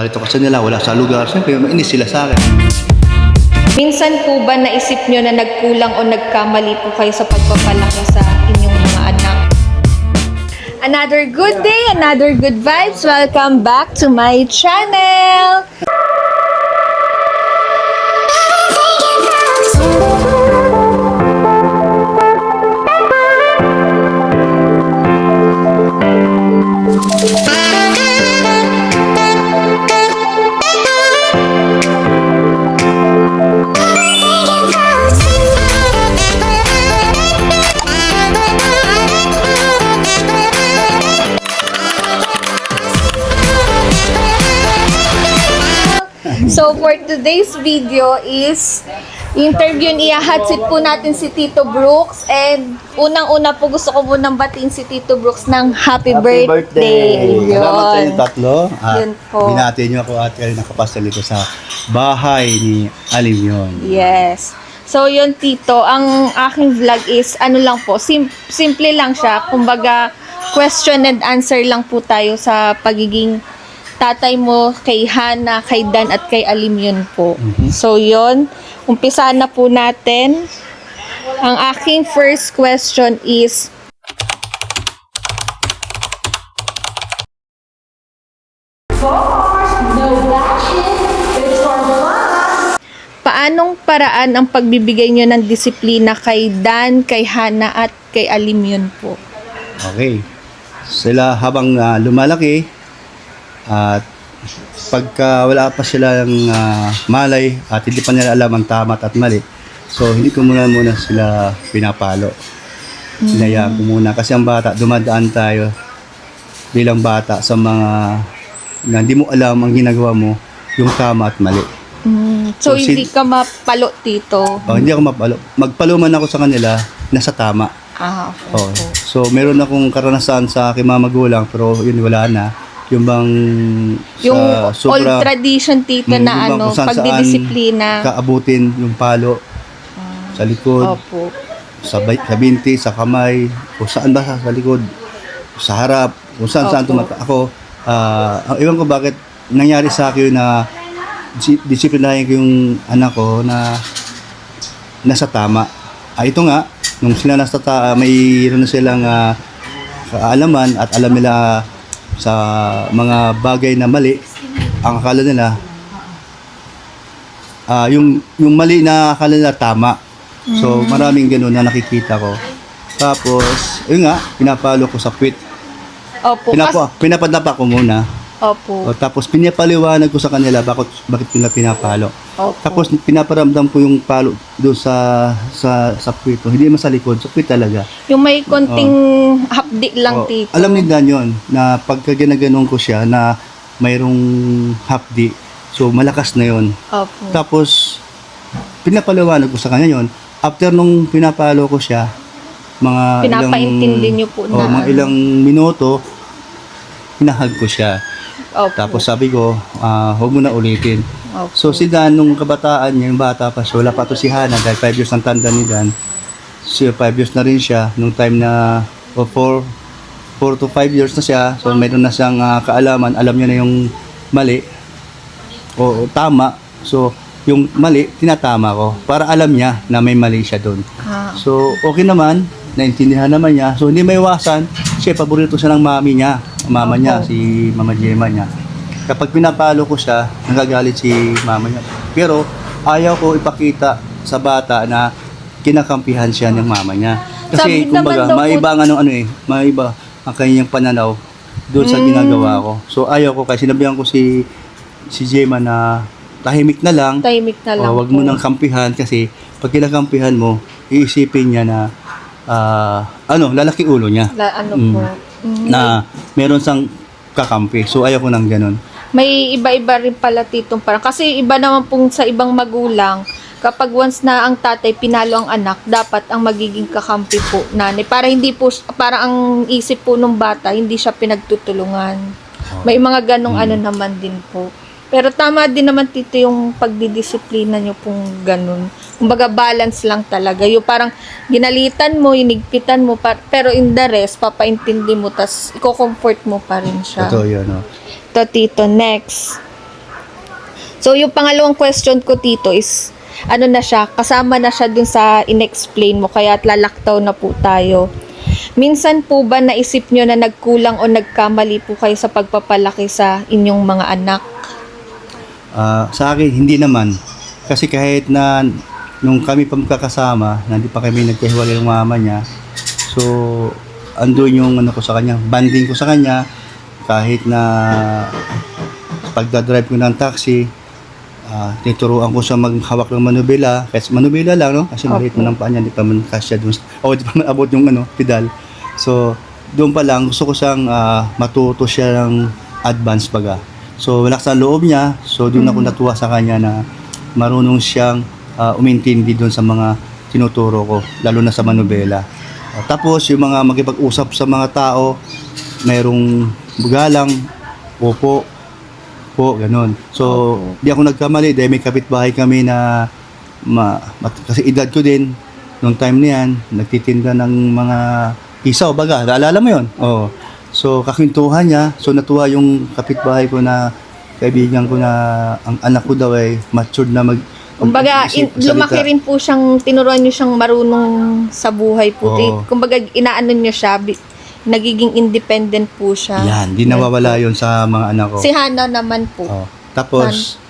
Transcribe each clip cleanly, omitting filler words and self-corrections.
Kahit ako sa nila, wala sa lugar. Siyempre, mainis sila sa akin. Minsan po ba naisip nyo na nagkulang o nagkamali po kayo sa pagpapalaki sa inyong mga anak? Another good day, another good vibes. Welcome back to my channel! So for today's video is ihahatid po natin si Tito Brooks, and unang-una po gusto ko munang batiin si Tito Brooks ng happy birthday. Salamat sa Yun. inyo tatlo. At Yun po. binati niyo ako at kayo nakapasal dito sa bahay ni Alim yun. Yes. So yun Tito, ang aking vlog is ano lang po, simple lang siya. Kumbaga question and answer lang po tayo sa pagiging tatay mo kay Hana, kay Dan at kay Alim yun po. So yun, umpisahan na po natin. Ang aking first question is, paanong paraan ang pagbibigay nyo ng disiplina kay Dan, kay Hana at kay Alim yun po? Okay. Sila habang lumalaki at pagka wala pa silang malay at hindi pa nila alam ang tama at mali, so hindi ko muna sila pinapalo. Hinayaan ko muna kasi ang bata, dumadaan tayo bilang bata sa mga na hindi mo alam ang ginagawa mo, yung tama at mali. So, So, hindi ka mapalo, Tito? Hindi ako mapalo. Magpalo man ako sa kanila, nasa tama. Okay. Oh. So meron akong karanasan sa aking mga magulang, pero yun wala na. Yung bang Yung sa old tradition, Tito, na yung bang ano, kung saan-saan pagdidisiplina. kaabutin yung palo sa likod, Opo. sa binti, sa kamay, o saan ba sa likod, sa harap, kung saan Opo. ako. Ang iwan ko bakit nangyari sa akin na disiplinahin ko yung anak ko na nasa tama. Ito nga, nung sila nasa mayroon na silang kaalaman at alam nila sa mga bagay na mali, ang akala nila yung mali na akala nila tama. So maraming ganoon na nakikita ko. Tapos yun nga, pinapalo ko sa quit. Opo. Pinapadapa ko muna. Opo. Tapos pinapaliwanag ko sa kanila bakit pinapalo. Opo. Tapos pinaparamdam ko yung palo doon sa quit. Hindi man sa likod, sa quit talaga. Yung may konting hapdi lang, Tito. Alam ni Dan yun, na pagka ginaganon ko siya na mayroong hapdi, so malakas na yun. Opo. Tapos, pinapaliwanag ko sa kanya yun. After nung pinapalo ko siya, mga Pinapaintindi niyo po na mga ilang minuto, hinahag ko siya. Opo. Tapos sabi ko, huwag mo na ulitin. Opo. So si Dan, nung kabataan niya, yung bata pa siya, wala pa to si Hana, dahil 5 years ang tanda ni Dan. So 5 years na rin siya, nung time na 4 to 5 years na siya, so mayroon na siyang kaalaman, alam niya na yung mali o tama. So yung mali, tinatama ko para alam niya na may mali siya doon. So okay naman, naintindihan naman niya. So hindi maiwasan, siya paborito siya ng mama niya, si Mama Gemma niya. Kapag pinapalo ko siya, nagagalit si mama niya. Pero ayaw ko ipakita sa bata na kinakampihan siya ng mama niya. Kasi Sabi naman kumbaga, daw maiba ang maiba ang kanyang pananaw doon sa ginagawa ko. So ayaw ko, kasi sinabihan ko si Gemma na tahimik na lang. Tahimik na lang Wag mo nang kampihan, kasi pag kinakampihan mo, iisipin niya na lalaki ulo niya. Po. Na meron sang kakampi. So ayaw ko nang ganun. May iba-iba rin pala, Tito, parang kasi iba naman pong sa ibang magulang, kapag once na ang tatay pinalo ang anak, dapat ang magiging kakampi po nanay, para hindi po, para ang isip po ng bata hindi siya pinagtutulungan. May mga ganong ano naman din po. Pero tama din naman, Tito, yung pagdidisiplina nyo pong ganun. Kumbaga balance lang talaga. Yung parang ginalitan mo, inigpitan mo, pero in the rest, papaintindi mo, tas i-comfort mo pa rin siya. Totoo yun, no? Ito, Tito, next. So, yung pangalawang question ko, Tito, is, ano na siya, kasama na siya dun sa in-explain mo, kaya at lalaktaw na po tayo. Minsan po ba naisip nyo na nagkulang o nagkamali po kayo sa pagpapalaki sa inyong mga anak? Sa akin, hindi naman. Kasi kahit na nung kami pa magkakasama, na hindi pa kami nagkahiwalay ng mama niya, so, andun yung ano ko sa kanya, banding ko sa kanya, kahit na pagdadrive ko ng taxi, tinuturuan ko siya maghawak ng manubela, kasi manubela lang, no? Kasi maliit mo ng paa niya, di pa man kasya dun, di pa man abot yung pedal. So, doon pa lang, gusto ko siyang matuto siya ng advance baga. So, wala sa loob niya, so doon ako natuwa sa kanya na marunong siyang umintindi doon sa mga tinuturo ko, lalo na sa manubela. Tapos, yung mga makipag-usap sa mga tao, mayroong galang, opo, po, ganun. So, di ako nagkamali dahil may kapitbahay kami na kasi edad ko din nung time na yan, nagtitinda ng mga isaw, baga, naalala mo yun? Oo. So, kakwentuhan niya, so natuwa yung kapitbahay ko na kaibigan ko na ang anak ko daw ay matured na Kumbaga, lumaki rin po siyang, tinuruan niyo siyang marunong sa buhay po. Oo. Kumbaga, inaano niyo siya, nagiging independent po siya. Yan, di nawawala yun sa mga anak ko. Si Hana naman po. Oh. Tapos,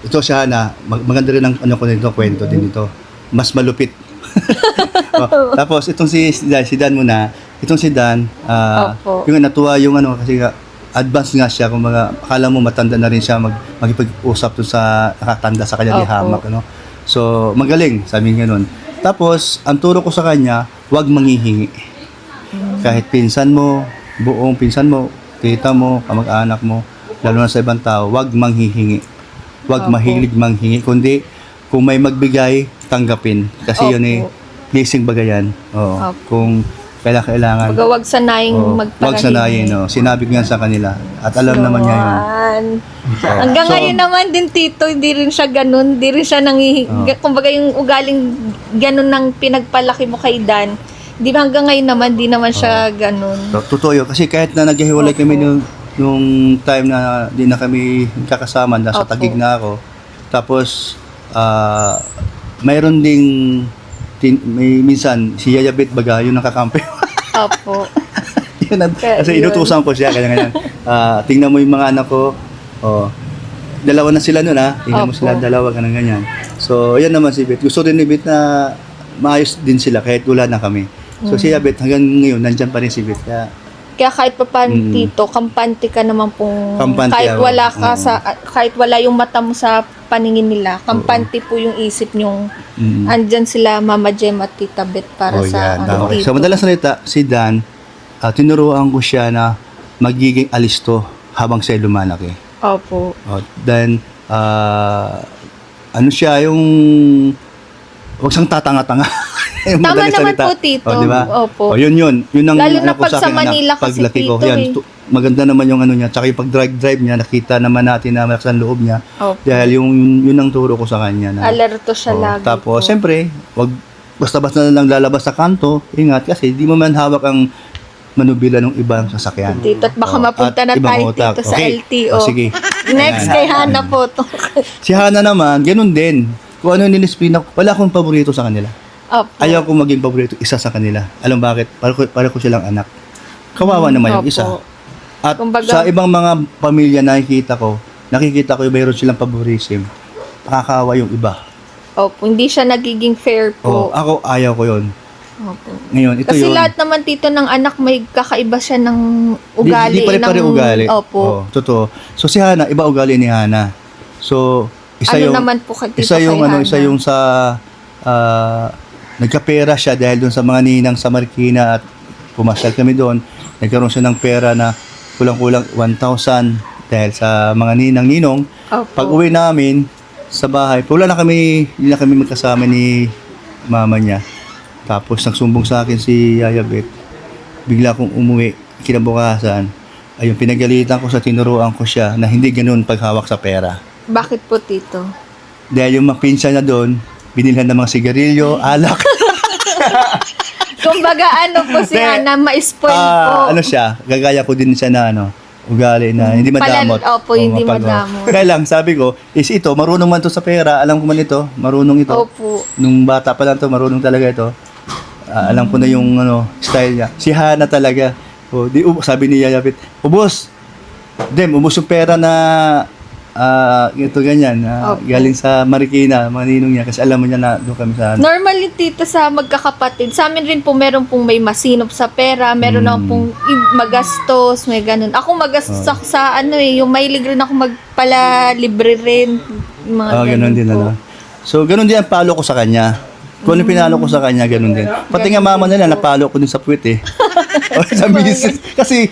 ito si Hana, maganda rin ang ano ko nito, kwento din ito. Mas malupit. Tapos, itong si Dan muna, itong si Dan, Opo. yung natuwa yung ano, kasi advance nga siya, kung akala mo matanda na rin siya magipag-usap doon sa nakatanda sa kanya ni Opo. hamak. Ano? So, magaling, sabi nga nun. Tapos, ang turo ko sa kanya, huwag manghihingi. Kahit pinsan mo, buong pinsan mo, tita mo, kamag-anak mo, lalo na sa ibang tao, huwag manghihingi. Huwag Opo. mahilig manghingi, kundi kung may magbigay, tanggapin. Kasi yun eh, Opo. blessing bagay yan. Oo. Opo. Kung kailangan. Kumbaga, wag sanaying Oo, magparahingi. wag sanayin, no. Sinabi ko yan sa kanila. At alam naman niya yun. Oo. Hanggang So, ngayon naman din, Tito, hindi rin siya ganun. Hindi rin siya kumbaga yung ugaling ganun ng pinagpalaki mo kay Dan. Di ba hanggang ngayon naman, di naman siya ganun. So, totoo yun. Kasi kahit na naghihiwalay Opo. kami nung time na di na kami kakasama, nasa Opo. Taguig na ako. Tapos, mayroon ding, may minsan, si Yaya Bet baga, yun nakakampi. Opo. Yun kasi Yun. inutusan ko siya, kaya ganyan. Tingnan mo yung mga anak ko. Oh, dalawa na sila nun ha. Tingnan mo Opo. sila, dalawa, ganyan. So, yan naman si Bet. Gusto rin ni Bet na maayos din sila kahit wala na kami. So, si Bet hanggang ngayon, nandyan pa rin si Bet. Kaya kahit pa paano, Tito, kampante ka naman pong, Kampante kahit ako. wala ka Oo. kahit wala yung mata mo sa paningin nila, kampante po yung isip nyong, Mm. andyan sila Mama Jem at Tita Bet para sa tama. Tito. So, madalas salita, si Dan, tinuruan ko siya na magiging alisto habang siya lumalaki. Opo. Then, ano siya, yung huwag siyang tatanga-tanga. Yung Tama madaling naman salita. po, Tito. Diba? Opo. Yun ang Lalo na ano ko pag sa akin, Manila anak, kasi, paglaki ko. Tito, Yan, eh. maganda naman yung ano niya. Tsaka yung pag-drive niya, nakita naman natin na malakas ang loob niya. Opo. Dahil yun ang turo ko sa kanya. Na, Alerto siya lagi Tapos, po. siyempre, wag basta-basta na lang lalabas sa kanto. Ingat kasi di mo man hawak ang manubila ng ibang sasakyan. Tito, at baka mapunta na ibang tayo, utak. Tito, sa Okay. LTO. Sige. Next Ayan. kay Hana po to. Si Hana naman, ganun din. Kung ano yung nilispina ko, wala akong paborito sa kanila. Opo. Ayaw ko maging paborito isa sa kanila. Alam bakit? Para ko silang anak. Kawawa naman yung Opo. isa. At Kumbaga- sa ibang mga pamilya nakikita ko yung mayroon silang favoritism. Nakakawa yung iba. Opo, hindi siya nagiging fair po. Ako ayaw ko yun. Opo. Ngayon, ito Kasi yun. lahat naman, Tito, ng anak may kakaiba siya ng ugali. Di pare-pare ugali. Opo. Totoo. So si Hana, iba ugali ni Hana. So, isa Ano yung naman po kay Tito isa yung kay ano, Hana? isa yung sa nagkapera siya dahil doon sa mga ninang sa Marikina at pumasyal kami doon. Nagkaroon siya ng pera na kulang-kulang 1,000 dahil sa mga ninang-ninong. Opo. Pag uwi namin sa bahay, hindi na kami magkasama ni mama niya. Tapos nagsumbong sa akin si Yaya Bet. Bigla akong umuwi, kinabukasan. Ayun, pinagalitan ko sa tinuruan ko siya na hindi ganoon paghawak sa pera. Bakit po, Tito? Dahil yung mga pinsan na doon, binilhan ng mga sigarilyo, alak. Kumbaga, ano po si Hindi. Hana, ma-spoil po. Ano siya, gagaya ko din siya na ano, ugali na hindi madamot. Opo, hindi mapag- madamot. Kaya lang, sabi ko, is ito, marunong man to sa pera. Alam ko man ito, marunong ito. Opo. Nung bata pa lang to, marunong talaga ito. Alam ko na yung style niya. Si Hana talaga. Sabi ni Yayapit, ubos! Ubos yung pera na ito ganyan. Opo. Galing sa Marikina, mga ninong niya. Kasi alam mo niya na doon kami sa Normally, tita, sa magkakapatid, sa amin rin po, meron pong may masinop sa pera, meron ako pong magastos, may ganun. Ako magastos ako sa yung mahilig rin ako magpala-libre rin. Mga ganun din po. So, ganun din ang palo ko sa kanya. Kung ano pinalo ko sa kanya, ganun din. Pati nga mama nila, napalo ko din sa puwit eh. O, sa misis. Kasi,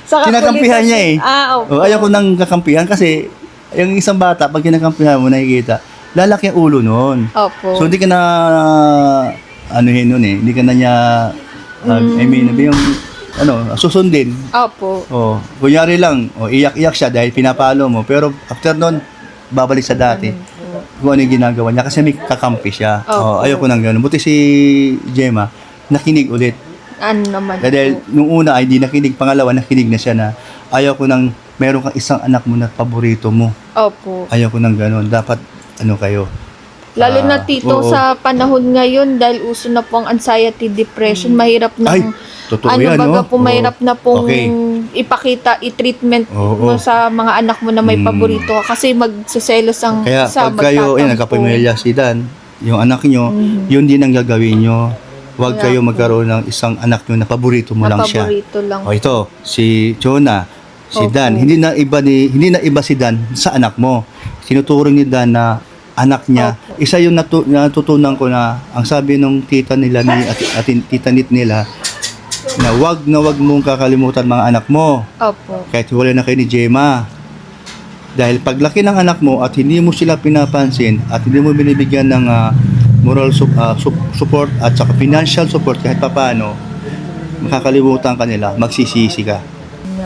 Sa kinakampihan niya eh. Opo. Ayaw ko nang kakampihan kasi, yung isang bata, pag kinakampihan mo, nakikita, lalaki ang ulo nun. Opo. So, hindi ka na, anuhin nun eh. Hindi ka na niya, I mean, yung, susundin. Opo. Kunyari lang, iyak-iyak siya dahil pinapalo mo. Pero after nun, babalik sa dati. Kung ano yung ginagawa niya. Kasi may kakampi siya. Opo. Ayaw ko nang gano'n. Buti si Gemma, nakinig ulit. Ano naman Dahil po. nung una ay di nakinig, pangalawa nakinig na siya na ayaw ko nang meron kang isang anak mo na paborito mo. Opo. Ayaw ko nang gano'n. Dapat kayo. Lalo na tito oo. sa panahon ngayon dahil uso na po ang anxiety, depression, mahirap na Ay, totoo yan, baga no? po mahirap na pong Okay. ipakita, i-treatment Oo. mo sa mga anak mo na may paborito ka kasi magseselos ang Kaya sa pag kayo, magtatampo. nagkapamilya si Dan, yung anak nyo, yun din ang gagawin nyo. Huwag Wala kayo po. magkaroon ng isang anak nyo na paborito mo Na lang siya. paborito lang. O ito, si Jonah, si Opo. Dan, hindi na iba si Dan sa anak mo. Tinuturing ni Dan na anak niya. Opo. Isa yung natutunan ko na ang sabi ng tita nila ni tita nit nila na wag mong kakalimutan mga anak mo. Opo. Kahit wala na kayo ni Gemma. Dahil paglaki ng anak mo at hindi mo sila pinapansin at hindi mo binibigyan ng moral support at saka financial support kahit papaano, makakalimutan ka nila, magsisisi ka.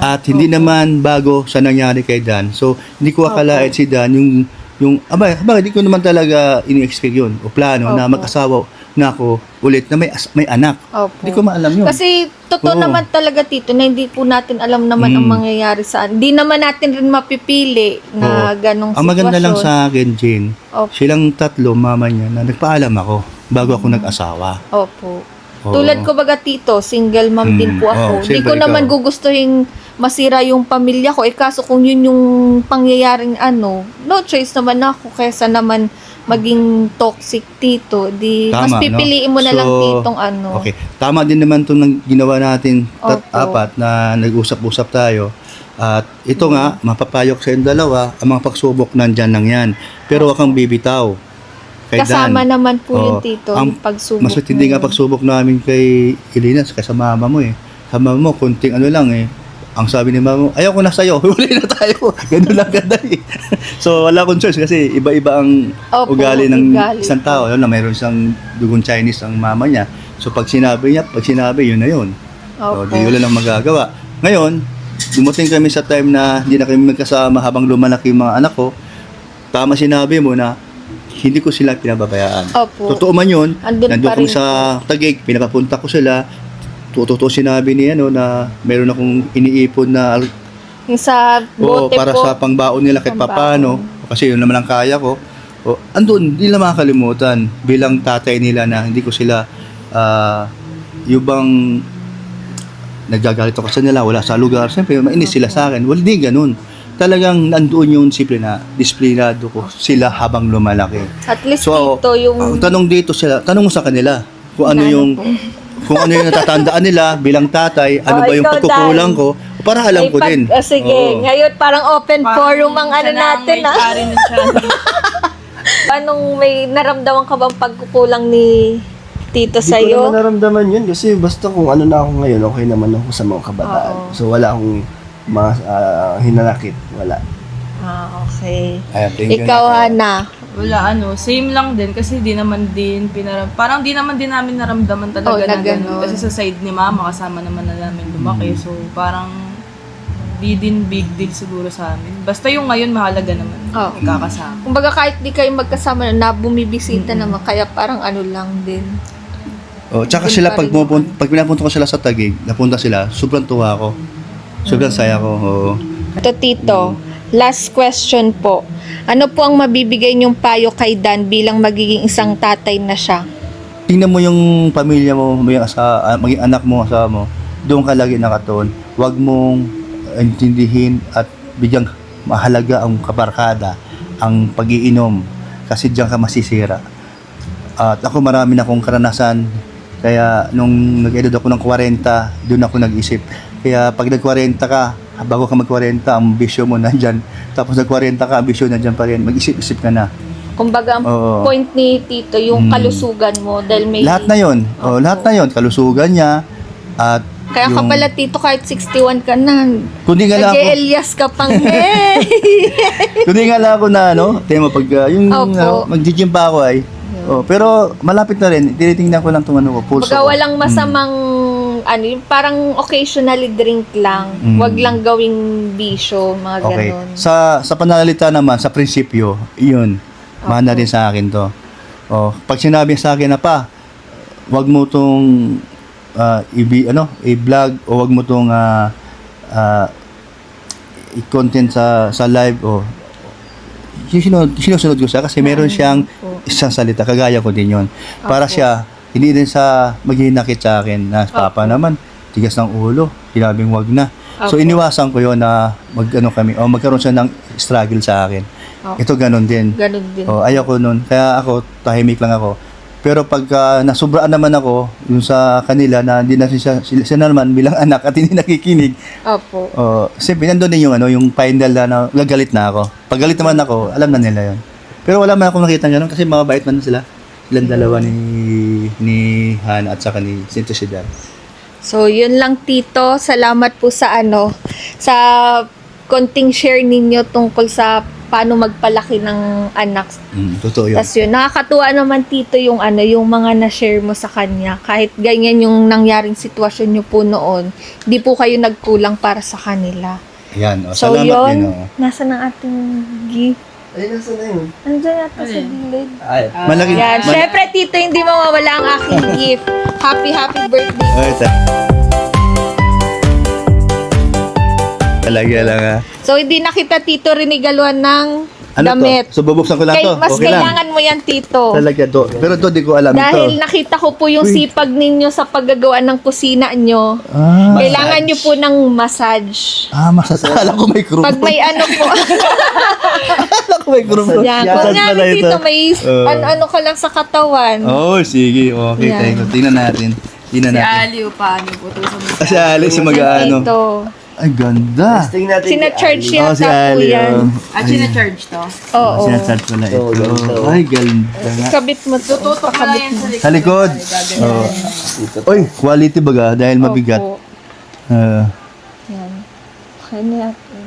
At hindi naman bago sa nangyari kay Dan. So, hindi ko akalain si Dan yung hindi ko naman talaga ini-expect yun o plano na Opo. mag-asawa na ako ulit na may anak. Opo. Hindi ko maalam yun. Kasi totoo Oo. naman talaga tito na hindi po natin alam naman ang mangyayari saan. Hindi naman natin rin mapipili na ganong Ang sitwasyon. maganda lang sa akin, Jane, Opo. silang tatlo, mama niya, na nagpaalam ako bago ako nag-asawa. Opo. Oo. Tulad ko baga tito, single mom din po ako. Hindi siyempre ko naman ikaw. gugustuhin masira yung pamilya ko. Kaso kung yun yung pangyayaring no choice naman ako kesa naman maging toxic tito. Mas Tama, no? pipiliin mo na lang So, titong Okay. Tama din naman itong ginawa natin Opo. apat na nag-usap-usap tayo. At ito nga, mapapayo ko sa yung dalawa, ang mga pagsubok nandyan lang yan. Pero wag kang bibitaw. Kay Kasama Dan. naman po Oo. yung tito, Ang yung pagsubok. Mas matindi nga na yun. pagsubok namin kay Elena kaysa mama mo eh. Sa mama mo, kunting lang eh. Ang sabi ni mama mo, ayaw ko na sa'yo, huli na tayo. Ganun lang ganda eh. So wala akong choice kasi iba-iba ang Opo, ugali ng ugali isang tao. Alam na mayroon siyang dugong Chinese ang mama niya. So pag sinabi, yun na yun. So Opo. di wala nang magagawa. Ngayon, dumating kami sa time na hindi na kami magkasama habang lumalaki yung mga anak ko. Tama sinabi mo na hindi ko sila pinababayaan. Opo. Totoo man yun, Andun nandun pa kami rin sa Taguig, pinapapunta ko sila. Totoo sinabi ni na meron akong iniipon na Yung sa bote para po. sa pangbaon nila kahit papano. Kasi yun naman ang kaya ko. Andun, hindi nila makakalimutan bilang tatay nila na hindi ko sila yung bang nagagalit ako sa nila, wala sa lugar. Siyempre, mainis sila sa akin. Wala din ganun. Talagang nandoon yung disiplinado ko sila habang lumalaki. At least So, tito yung... ang tanong dito tanong mo sa kanila kung ano yung natatandaan nila bilang tatay, ano ba yung ikaw, pagkukulang Dan. ko, para alam ko din. Sige, Oo. ngayon parang open forum ang natin Anong may naramdaman ka bang pagkukulang ni tito Hindi ko sa'yo? naman naramdaman yun kasi basta kung ano na ako ngayon, okay naman ako sa mga kabataan. Oo. So wala akong mga hinanakit. Wala. Okay. Ayan, thank you Ikaw, na. Hana. Wala same lang din kasi di naman din parang di naman din namin naramdaman talaga Oh, na na ganun. ganun. Kasi sa side ni mama kasama naman na namin lumaki. So parang di din big deal siguro sa amin. Basta yung ngayon mahalaga naman. Oh. Magkakasama. Kumbaga kahit di kayo magkasama na bumibisita naman, kaya parang lang din. Tsaka Doon sila pa rin pag pinapunta ko sila sa Taguig, napunta sila, sobrang tuwa ko. Sobrang saya ko. Oo. Ito, Tito. Last question po. Ano po ang mabibigay niyong payo kay Dan bilang magiging isang tatay na siya? Tingnan mo yung pamilya mo, maging anak mo, asawa mo, doon ka lagi nakatuon. Huwag mong intindihin at bigyang mahalaga ang kabarkada, ang pag-iinom, kasi diyan ka masisira. At ako marami na akong karanasan, kaya nung nag-edad ako ng 40, doon ako nag-isip. Kaya pag nag-40 ka, bago ka mag-40, ang bisyo mo nandyan. Tapos nag-40 ka, ang bisyo nandyan pa rin. Mag-isip-isip ka na. Kumbaga, ang Oo. point ni Tito, yung kalusugan mo dahil may... Lahat na yon. Oh, lahat na yon. Kalusugan niya. At Kaya ka yung- pala, Tito, kahit 61 ka na. Kundi nga lang ako, Nag-Elias ka pang, hey! kundi nga lang ako na, tema pag, yung, Opo. mag-gym pa ako ay. Oh, pero malapit na rin. Tinitingnan ko lang itong pulso Baga ko. walang masamang, yung parang occasionally drink lang. Mm. Wag lang gawing bisyo, mga Okay. ganon. Sa pananalita naman, sa prinsipyo, yun. Mahal na rin sa akin to. Oh, pag sinabi sa akin na pa, wag mo tong i-vlog o wag mo tong i-content sa live o sinusunod ko siya kasi meron siyang isang salita, kagaya ko din yun. Para Opo. siya, hindi din sa maghinakit sa akin na papa naman, tigas ng ulo, sinabing wag na. So Opo. iniwasan ko yun na magkaroon siya ng struggle sa akin. Opo. Ito ganun din. Ganon din. Ayaw ko nun. Kaya ako, tahimik lang ako. Pero pagka nasubraan naman ako yung sa kanila na hindi na sila naman bilang anak at hindi nakikinig, Opo. siyempre nandun din yung final na nagalit na ako. Pag galit naman ako, alam na nila yun. Pero wala man akong nakita ganun kasi mababait man sila. Silang dalawa ni Han at saka ni Sinto Shidar. So, yun lang, Tito. Salamat po sa sa konting share ninyo tungkol sa paano magpalaki ng anak. Totoo yun. Tapos yun, nakakatuwa naman, Tito, yung yung mga na-share mo sa kanya. Kahit ganyan yung nangyaring sitwasyon nyo po noon, di po kayo nagkulang para sa kanila. Ayan. So, Salamat yun. din. Nasa ng ating gift. Ay, nasa na yun? Nandiyan yata sa gilid. Ay, Malaki. Yan. Syempre, Tito, hindi mawawala ang aking gift. Happy birthday. Ito. Talaga lang ha. So, hindi na kita, Tito, rinigaluhan ng damit. To? So bubuksan ko lang to. Mas Okay lang. kailangan mo yan, Tito. Talaga to. Pero to di ko alam Dahil ito. nakita ko po yung sipag ninyo sa paggagawa ng kusina nyo. Ah, Kailangan nyo po ng massage. masasala ko may Pag may krumot. po. Akala ko may krumot. Yan. Massage Kung pala nga, ito. Tito, may Oh. ano ka lang sa katawan. Oh, sige. Okay, Yan. thank you. Tingnan natin. Tingnan Si natin. Aliw, paano po? Tusan mo Kasi Alice yung mag-ano. Tito. Ay, ganda. testing natin. Sina-charge kay Ali. yata si po Ali. yan. At sina-charge to. Oo. Sinacharge ko na ito. So, ganito. Ay, ganda nga. Kabit mo to. Tututok na lang yan sa likod. Sa likod. Oh. Dito. Oy, quality baga dahil mabigat. Opo. Ah, Yan. Kaya natin.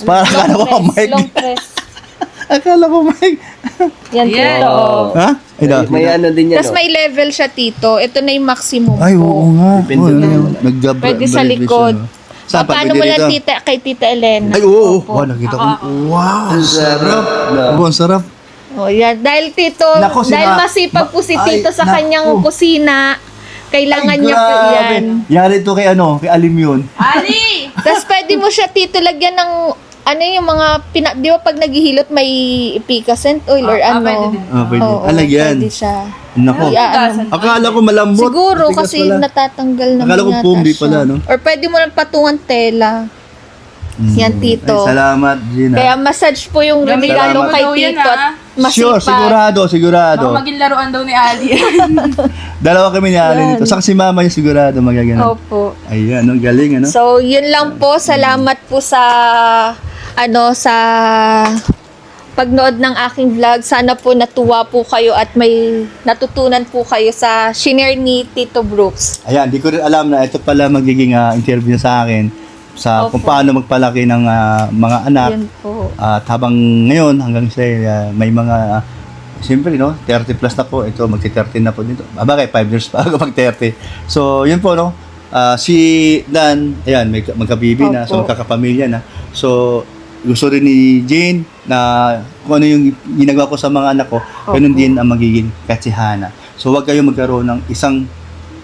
Para akala ko mic. Long press. Akala ko mic. Yan, Yeah. Tito. oh. Ha? Ay, May ano din yan, Tapos no? may level siya, Tito. Ito na yung maximum Ay, po. oo nga. Depende Oo, na. Pwede sa likod. Saan pa? Paano Pwede mo lang, dito? kay Tita Elena? Ay, oo. Opo. Wow, nakita ko. Wow, ang sarap. No. Oo, ang sarap. Oh, yan. Dahil, Tito, Nako, dahil masipag po si Ay, Tito sa nako. kanyang kusina, kailangan niya po yan. Yari ito kay kay Alim yun. Ali! Tapos pwede mo siya, Tito, lagyan ng, yung mga, di ba pag naghihilot may epicacent oil or Ah, ano? pwede din. Ah, pwede. Oo, Alagyan. pwede siya. Nako. Ano, Akala ko malambot. siguro Matigas kasi pala. natatanggal naman Akala ko yata pumbi siya. pala, no? Or pwede mo lang patungan tela. Yan, Tito. Ay, salamat, Gina. Kaya massage po yung Gamit regalo salamat. kay daw yan, Tito at masipag. Sure, sigurado. Baka maging laruan daw ni Ali. Dalawa kami ni Alin dito. Saka si mama niya sigurado magaganon. Opo. Ayan, ang galing, ano? So, yun lang po. Salamat po sa sa pagnood ng aking vlog. Sana po natuwa po kayo at may natutunan po kayo sa shinare ni Tito Brooks. Ayan, di ko rin alam na ito pala magiging interview sa akin sa Opo. kung paano magpalaki ng mga anak. Yan po. At habang ngayon, hanggang sa may mga, siyempre, no, 30 plus na po. Ito, magti-30 na po dito. Bagay, 5 years pa ako mag-30. So, yun po, no. Si Dan, ayan, magkabibi na, so Opo. magkakapamilya na. So, gusto rin ni Jane na kung ano yung ginagawa ko sa mga anak ko, ganun Opo. din ang magiging katsihana. So, huwag kayo magkaroon ng isang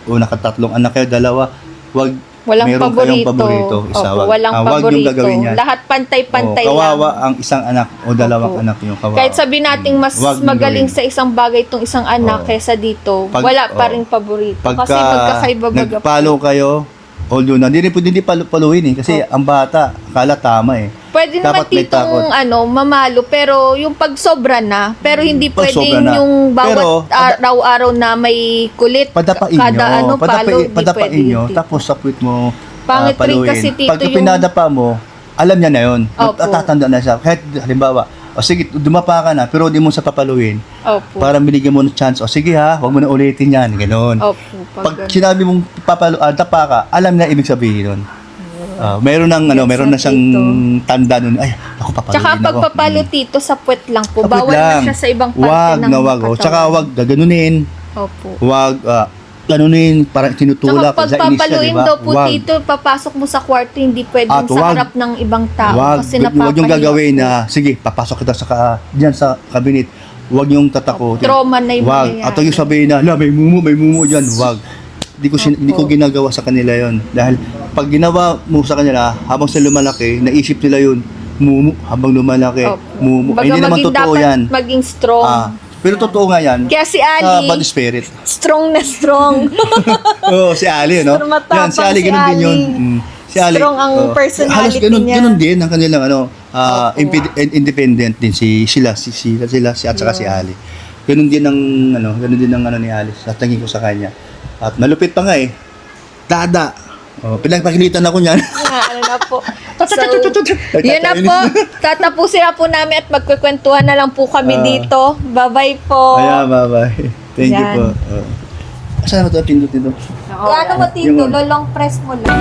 o nakatatlong anak kayo, dalawa, huwag Walang meron kayong paborito, isa, Opo, walang wag paborito. yung gagawin yan. Lahat pantay-pantay lang. Kawawa ang isang anak o dalawang Opo. anak yung kawawa. Kahit sabi nating mas Wag mong magaling gawin. sa isang bagay itong isang anak Oo. kaysa dito, Pag- wala pa oo. rin paborito. Pagka Kasi magkakaiba baga po. nagpalo kayo, although na, hindi rin pwede paluin kasi ang bata, akala tama eh. Pwede naman Dapat may takot. titong mamalo, pero yung pag sobra na, pero hindi Pag sobra pwedeng na. yung bawat Pero, araw-araw na may kulit, Padapain kada nyo, palo, di padapain pwede nyo, yun. tapos sapwit mo Pangit rin paluin. kasi, Tito, Pag yung- pinadapa mo, alam niya na yun. Opo. Natatanda na siya. Kahit halimbawa, o sige, dumapa ka na, pero di mo sa papaluin. Opo. Para binigyan mo ng chance. O sige ha, huwag mo na ulitin yan. Ganon. Opo. Pag sinabi mong dapa ka, alam na ibig sabihin nun. Meron meron na siyang Tito. tanda nun. Ay, ako papaluin Tsaka ako. pagpapalo, Tito, sa puwet lang po. Sapwit Bawal lang. na siya sa ibang parte Wag ng na wag. katawan. Tsaka wag gaganunin. Opo. Wag, ganunin, parang tinutulak. Tsaka pagpapaluin daw po, Tito, papasok mo sa kwarto, hindi pwedeng sa wag. harap ng ibang tao. Wag, Kasi wag yung napapahiya gagawin po. na, sige, papasok kita diyan sa kabinet. Wag yung tatakutin. Trauma na yung Wag. mangyayari. At yung sabihin na, may mumu diyan. Wag. Hindi ko ginagawa sa kanila 'yon dahil pag ginawa mo sa kanila habang sila lumalaki, naisip nila 'yun, mumu habang lumalaki, Opo. mumu. Baga Ay, hindi naman maging totoo dapat 'yan. maging strong. Pero totoo nga 'yan. Kaya si Sa Ali, body spirit. strong na strong. Oo, si Ali, no? Matapang Yan, si Ali, ganun si din yun. Ali. Si Ali. Strong ang oo. personality Halos ganun, niya. ganun din ang kanilang Opo. independent din sila at saka si Ali. Ganun din ang ni Ali sa tingin ko sa kanya. At malupit pa nga eh. Dada. Pinagpakilitan ako niyan. Ano na po. So, yun na po. Tatapusin na po namin at magkukwentuhan na lang po kami dito. Bye-bye po. Ayan, bye-bye. Thank you Yan. po. Saan mo ito? Pindot dito. Ano mo, Tito? Yung- Lolong press mo lang.